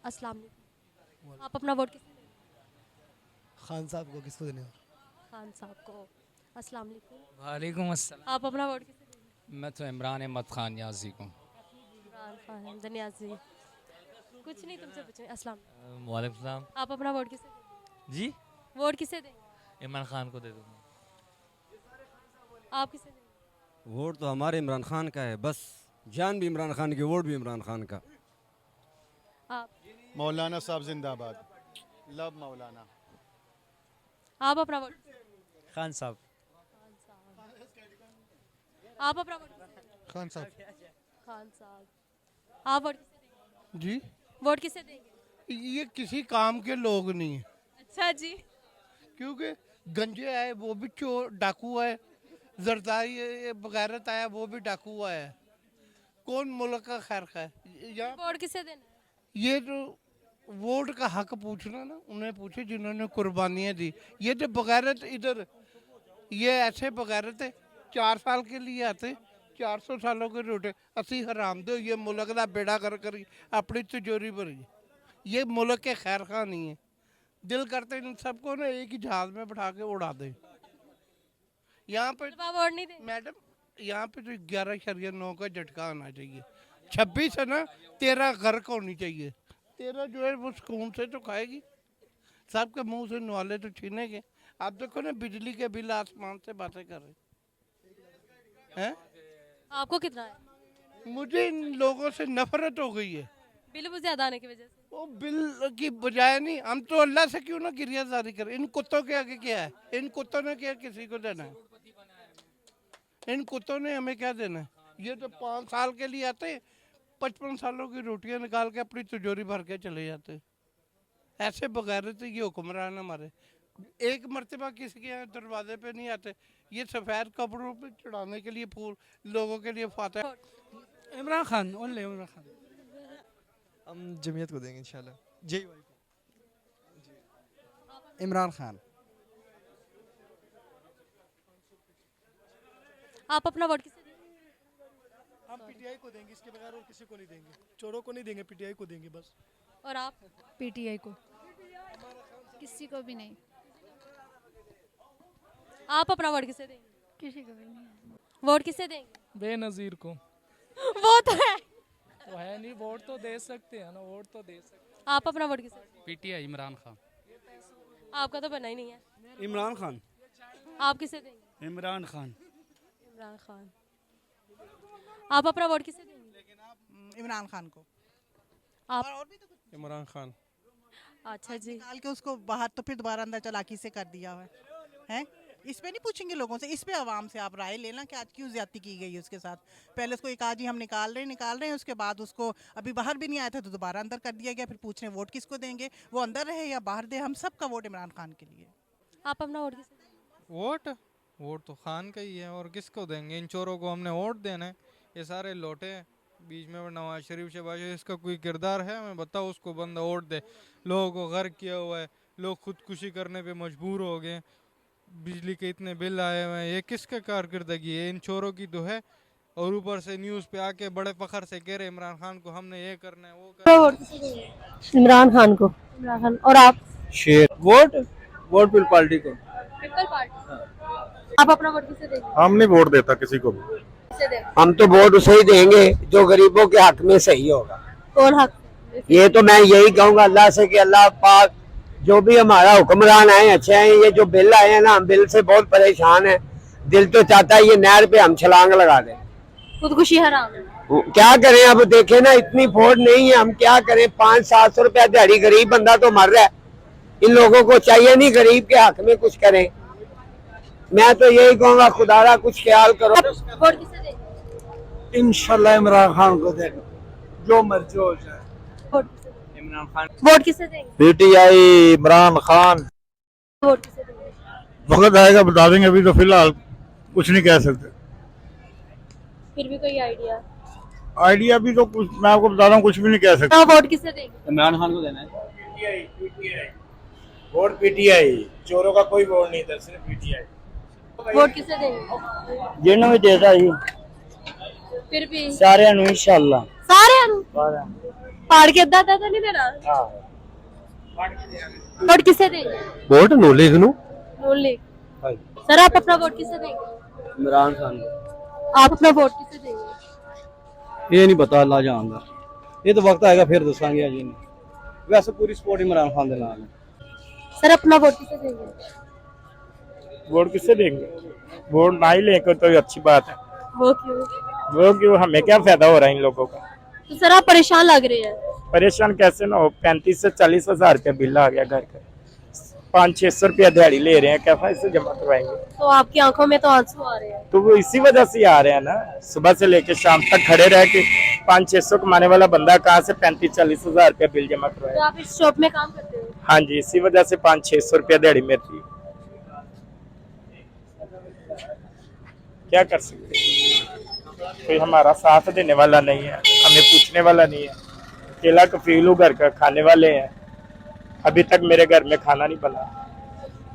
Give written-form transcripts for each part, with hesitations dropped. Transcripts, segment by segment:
अस्सलाम वालेकुम। आप अपना वोट किसे देंगे? खान साहब को किसको देने? खान साहब को। अस्सलाम वालेकुम। वालेकुम अस्सलाम। आप अपना वोट किसे देंगे? मैं तो इमरान अहमद खान याजी को। इमरान खान हमदन याजी। कुछ नहीं तुमसे पूछे। अस्सलाम। वालेकुम सलाम। आप अपना वोट किसे देंगे? जी वोट किसे देंगे? इमरान खान को दे दूँगा। आप किसे देंगे? वोट तो हमारे इमरान खान का है, बस जान भी इमरान खान की, वोट भी इमरान खान का। आप मौलाना साहब जिंदाबाद। लव मौलाना। आप अपना वोट किसे देंगे? खान साहब। खान साहब। आप अपना वोट किसे देंगे? खान साहब। खान साहब। आप वोट किसे देंगे? जी, वोट किसे देंगे? ये किसी काम के लोग नहीं है, अच्छा जी। क्योंकि गंजे आए वो भी चोर डाकू है, जरदारी ये बगैरत आया वो भी डाकू है। कौन मुल्क का खैर खा है? यहाँ वोट किसे देना है? ये जो वोट का हक पूछना ना, उन्हें पूछे जिन्होंने कुर्बानियाँ दी। ये तो बगैरत इधर, ये ऐसे बगैरत है, 4 साल के लिए आते, 400 सालों के रोटे असी हराम दो, ये मुल्क का बेड़ा कर कर अपनी तिजोरी भरी। ये मुल्क के खैर खा नहीं है। दिल करते इन सबको ना एक ही जहाज में बैठा के उड़ा दे। यहाँ पे आप वोट नहीं देंगे? मैडम, यहाँ पे तो 11/9 का झटका आना चाहिए। 26 है ना, 13 गर्क होनी चाहिए। 13 जो है वो सुकून से तो खाएगी, सबके मुंह से नवाले तो छीनेंगे। आप देखो ना बिजली के बिल आसमान से बातें कर रहे हैं। आपको कितना है? मुझे इन लोगों से नफरत हो गई है। बिल बहुत ज्यादा आने की वजह से। वो बिल की बजाय नहीं, हम तो अल्लाह से क्यों ना गिरियाजारी करें। इन कुत्तों के आगे क्या है? इन कुत्तों ने क्या किसी को देना है? इन कुत्तों ने हमें क्या देना है? ये तो 5 साल के लिए आते, 55 सालों की रोटियां निकाल के अपनी तिजोरी भर के चले जाते। ऐसे बगैरत ये हुक्मरान हमारे। एक मर्तबा किसी के यहाँ दरवाजे पे नहीं आते। ये सफ़ेद कपड़ों पे चढ़ाने के लिए फूल लोगों के लिए फातह। इमरान खान, ओनली इमरान खान। हम जमीयत को देंगे इंशाल्लाह। जी इमरान खान। आप अपना वोट किसे देंगे? हम पीटीआई को देंगे, इसके बगैर और किसी को नहीं देंगे। चोरों को नहीं देंगे, पीटीआई को देंगे बस। और आप? पीटीआई को। किसी को भी नहीं। आप अपना वोट किसे देंगे? किसी को भी नहीं। वोट किसे देंगे? बेनज़ीर को। वो तो है। तो है नहीं, वोट तो दे सकते हैं ना, वोट तो दे सकते हैं। आप अपना वोट किसे देंगे? पीटीआई इमरान खान। आपका तो बना ही नहीं है। इमरान खान। आप किसे देंगे? इमरान खान। इमरान खान। आप अपना वोट किसे देंगे? इमरान खान को। आप? इमरान खान। अच्छा जी। निकाल के उसको बाहर तो फिर दोबारा अंदर चालाकी से कर दिया है। हैं? इस पे नहीं पूछेंगे लोगों से, इस पे आवाम से आप राय लेना कि आज क्यों ज्यादती की गई है उसके साथ। पहले उसको एक आज ही हम निकाल रहे हैं, उसके बाद उसको अभी बाहर भी नहीं आया था तो दोबारा अंदर कर दिया गया। फिर पूछ रहे हैं वोट किसको देंगे, वो अंदर रहे या बाहर दे, हम सबका वोट इमरान खान के लिए। आप अपना वोट किसे देंगे? वोट तो खान का ही है, और किसको देंगे? इन चोरों को हमने वोट देना है। ये सारे लोटे हैं बीच में, नवाज शरीफ शहबाज शरीफ, इसका कोई किरदार है? हमें बताओ। उसको बंदा वोट दे। लोगों को गर्क किया हुआ है, लोग खुदकुशी करने पे मजबूर हो गए, बिजली के इतने बिल आए हुए हैं। ये किसका कारकर्दगी है? इन चोरों की तो है। और ऊपर से न्यूज़ पे आके बड़े फखर से कह रहे इमरान खान को हमने ये करना है, वो करना है। वोट किसे देंगे? इमरान खान को। इमरान खान। और आप? शेर। वोट पीपल पार्टी को। People party. आप अपना वोट किसे देंगे? हम नहीं वोट देता किसी को भी। किसे देंगे? हम तो वोट उसे ही देंगे जो गरीबों के हक में सही होगा। कौन हक? ये तो मैं यही कहूँगा अल्लाह से कि अल्लाह पाक जो भी हमारा हुक्मरान आए अच्छे हैं। ये जो बिल आए हैं ना, हम बिल से बहुत परेशान हैं। दिल तो चाहता है ये नहर पे हम छलांग लगा दें। खुदकुशी हराम है। क्या करें? अब देखे ना, इतनी फोड़ नहीं है, हम क्या करें? 500-700 रुपया दिहाड़ी, गरीब बंदा तो मर रहा है। इन लोगों को चाहिए नहीं गरीब के हक में कुछ करें। मैं तो यही कहूँगा खुदारा कुछ ख्याल करो। वोट किसे देंगे? इंशाल्लाह इमरान खान को देंगे, जो मर्जी हो जाए। वोट किसे देंगे? इमरान खान। वोट किसे देंगे? पीटीआई इमरान खान। वोट किसे देंगे? वक्त आएगा बता देंगे, अभी तो फिलहाल कुछ नहीं कह सकते। फिर भी कोई आइडिया भी तो कुछ, मैं आपको बता रहा हूँ, कुछ भी नहीं कह सकते। आइडिया? वोट किसे देंगे? इमरान खान को देना है। Vote PTI. चोरों का कोई वोट नहीं था, सिर्फ पीटीआई। वोट किसे देंगे? जिन्होंने भी देता जी, फिर भी सारे इंशाल्लाह। सारे फाड़ के अद्धा तो नहीं देना। वोट किसे देंगे? वोट नो लिख नो। नून लीग। सर आप अपना वोट किसे देंगे? इमरान खान। आप अपना वोट किसे देंगे? ये नहीं पता, अल्लाह जानदा। ये तो वक्त आएगा फिर दसांगे जी। वैसे पूरी सपोर्ट इमरान खान दे नाल है। सर अपना वोट किसे देंगे? वोट किससे देंगे? वोट ना ही लेकर तो अच्छी बात है। वो क्यों? वो क्यों, हमें क्या फायदा हो रहा है इन लोगों का? तो सर आप परेशान लग रहे हैं। परेशान कैसे ना हो, 35 से 40 हजार रुपया बिल आ गया घर का, 500-600 रुपया दिहाड़ी ले रहे हैं, कैसा इससे जमा करवाएंगे? तो आपकी आंखों में तो आंसू आ रहे हैं। तो वो इसी वजह से आ रहे हैं ना, सुबह से लेके शाम तक खड़े रह के 500-600 कमाने वाला बंदा कहाँ से 35-40 हजार रुपया बिल जमा तो करवाएगा? आप इस शॉप में काम करते हो? हाँ जी, इसी वजह से 500-600 रुपया दिहाड़ी मिलती है। क्या कर सकते हैं? कोई हमारा साथ देने वाला नहीं है, हमें पूछने वाला नहीं है। अकेला कफील हूँ घर का, खाने वाले हैं। अभी तक मेरे घर में खाना नहीं बना।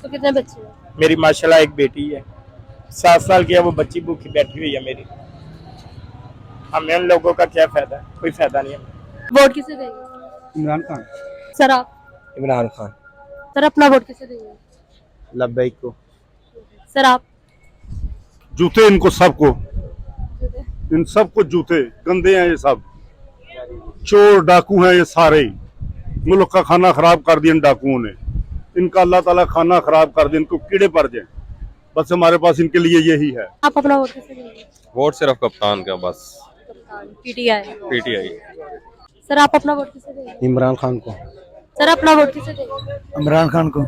तो कितने बच्चे हैं? मेरी माशाल्लाह एक बेटी है, 7 साल की है, वो बच्ची भूखी बैठी हुई है मेरी। हमें उन लोगों का क्या फायदा? कोई फायदा नहीं है। वोट किसे देंगे? इमरान खान। सर आप? इमरान खान। सर अपना वोट किसे देंगे? लब्बैक को। सर आप? जूते इनको सबको, इन सबको जूते, गंदे हैं ये सब, चोर डाकू हैं ये सारे ही। मुल्क का खाना खराब कर दिया इन डाकुओं ने। इनका अल्लाह ताला खाना खराब कर दे, इनको कीड़े पड़ जाए। बस हमारे पास इनके लिए यही है। आप अपना वोट किसे देंगे? वोट सिर्फ कप्तान का बस। पीटीआई। पीटीआई। सर आप अपना वोट किसे देंगे? इमरान खान को। सर अपना वोट किसे देंगे? इमरान खान को।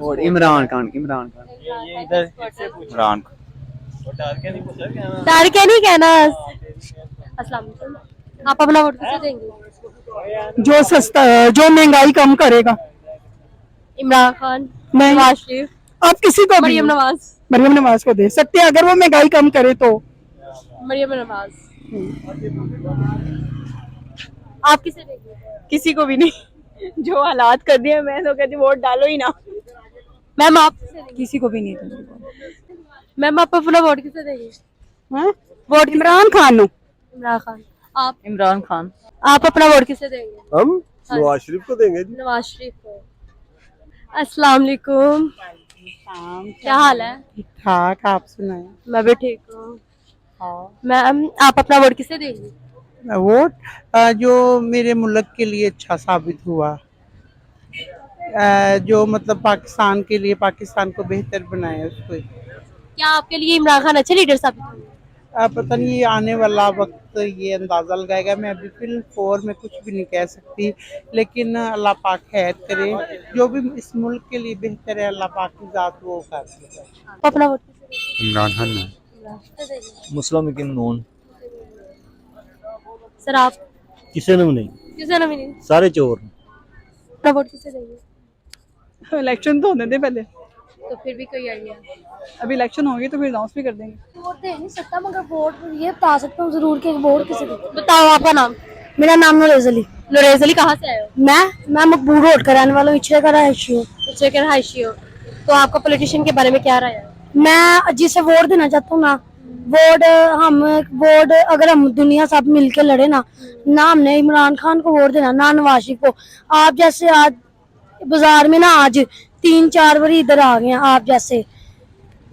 और इमरान खान। इमरान खान। डर के नहीं कहना। अस्सलाम वालेकुम। आप अपना वोट किसे देंगे? जो सस्ता, जो महंगाई कम करेगा। इमरान खान, नहीं। नवाज शरीफ, आप किसी को भी, मरियम नवाज। मरियम नवाज को दे सकते हैं अगर वो महंगाई कम करे तो। मरियम नवाज। आप किसे देंगे? किसी को भी नहीं। जो हालात कर दिए, मैं तो कहती वोट डालो ही ना। मैम आप किसे देंगे? किसी को भी नहीं। मैम आप अपना वोट किसे देंगे? Vote Imran Khan no. इमरान खान। आप? इमरान खान। आप अपना वोट किसे देंगे? हम नवाज शरीफ को देंगे जी। नवाज शरीफ को। अस्सलाम वालेकुम। क्या हाल है? ठीक ठाक, आप सुनाए? मैं भी ठीक हूँ। मैम आप अपना वोट किसे देंगे? वोट जो मेरे मुल्क के लिए अच्छा साबित हुआ, जो मतलब पाकिस्तान के लिए, पाकिस्तान को बेहतर बनाया उसको। क्या आपके लिए इमरान खान अच्छे लीडर साबित हुए? पता नहीं, ये आने वाला वक्त ये अंदाज़ा लगाएगा। मैं अभी फिलहाल में कुछ भी नहीं कह सकती, लेकिन अल्लाह पाक खैर करे। जो भी इस मुल्क के लिए बेहतर है, अल्लाह पाक की ज़ात वो कर दे। अपना वोट किसे देंगे? इमरान खान। मुस्लिम किन नून। सर आप? किसी ने नहीं, किसे ना भी नहीं। सारे चोर। अपना वोट किसे देंगे? इलेक्शन तो होने दे पहले, तो फिर भी कोई आइडिया? अभी इलेक्शन होंगे तो फिर अनाउंस भी कर देंगे। वोट दे नहीं सकता, मगर वोट ये बता सकता हूँ जरूर कि वोट किसे दें। बताओ आपका नाम। मेरा नाम नूरेज अली। नूरेज अली, कहाँ से आए हो? मैं मकबूल रोड का रहने वाला हूँ, इच्छे का रहायशी हूँ। इच्छे के रहायशी हो। तो आपका पॉलिटिशियन के बारे में क्या राय है? मैं जिसे वोट देना चाहता हूँ ना, वोट अगर हम दुनिया सब मिलके लड़े ना हमने इमरान खान को वोट देना, ना नवाज शरीफ को। आप जैसे आज बाजार में ना आज 3-4 बार इधर आ गए हैं, आप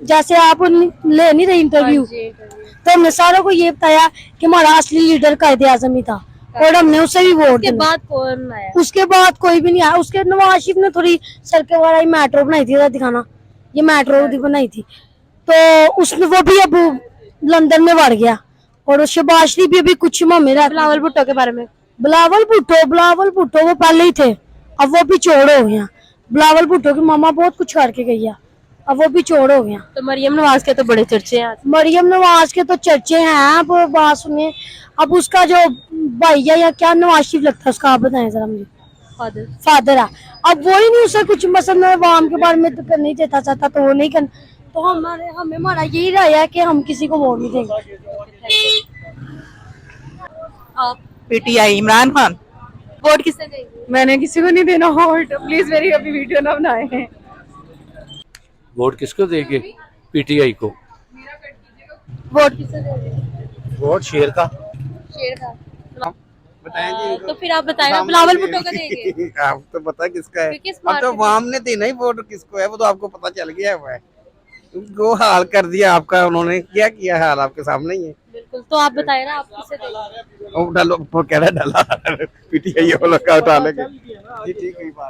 जैसे आप ले नहीं रहे इंटरव्यू, तो हमने सारों को ये बताया कि हमारा असली लीडर कायदे आजम ही था, और हमने उसे भी वोट उसके बाद कौन आया? उसके बाद कोई भी नहीं आया। उसके नवाज शरीफ ने थोड़ी सड़कें वाला मेट्रो बनाई थी, दिखाना ये मेट्रो बनाई थी, तो उसने वो भी अब लंदन में बढ़ गया। और शहबाज शरीफ भी अभी कुछ में बिलावल भुट्टो के बारे में? बिलावल भुट्टो वो पहले ही थे, अब वो भी चोर हो गया। बिलावल भुट्टो की मामा बहुत कुछ करके गई है, अब वो भी चोर हो गया। तो मरियम नवाज के तो बड़े चर्चे हैं। मरियम नवाज के तो चर्चे हैं। आप बात सुनिए, अब उसका जो भाई है या क्या नवाज शरीफ लगता है उसका, आप बताएं जरा मुझे। फादर है। अब वो ही नहीं उसे कुछ मसला अवाम के बारे में तो नहीं देता चाहता, तो वो नहीं करना। तो हमें हमारा यही राय है कि हम किसी को वोट नहीं देंगे। आप? पीटीआई इमरान खान। वोट किसे देंगे? मैंने किसी को नहीं देना वोट, प्लीज मेरी अभी वीडियो ना बनाए। वोट किसको देंगे? पीटीआई को। वोट किसे देंगे? वोट शेर का। शेर का। बताएं जी इनको। तो फिर आप बताएं ना, बिलावल भुट्टो को देंगे? आपको तो पता किसका है? किस अब तो पार्टी अवाम ने देना ही वोट किसको है, वो तो आपको पता चल गया हुआ है। वो हाल कर दिया आपका, उन्होंने क्या किया हाल आपके सामने ही है। बिल्कुल, तो आप बताएं ना, आप किसे देंगे? वो डालो, वो कह रहा डाला पीटीआई वालों का डालेंगे जी, ठीक है बात।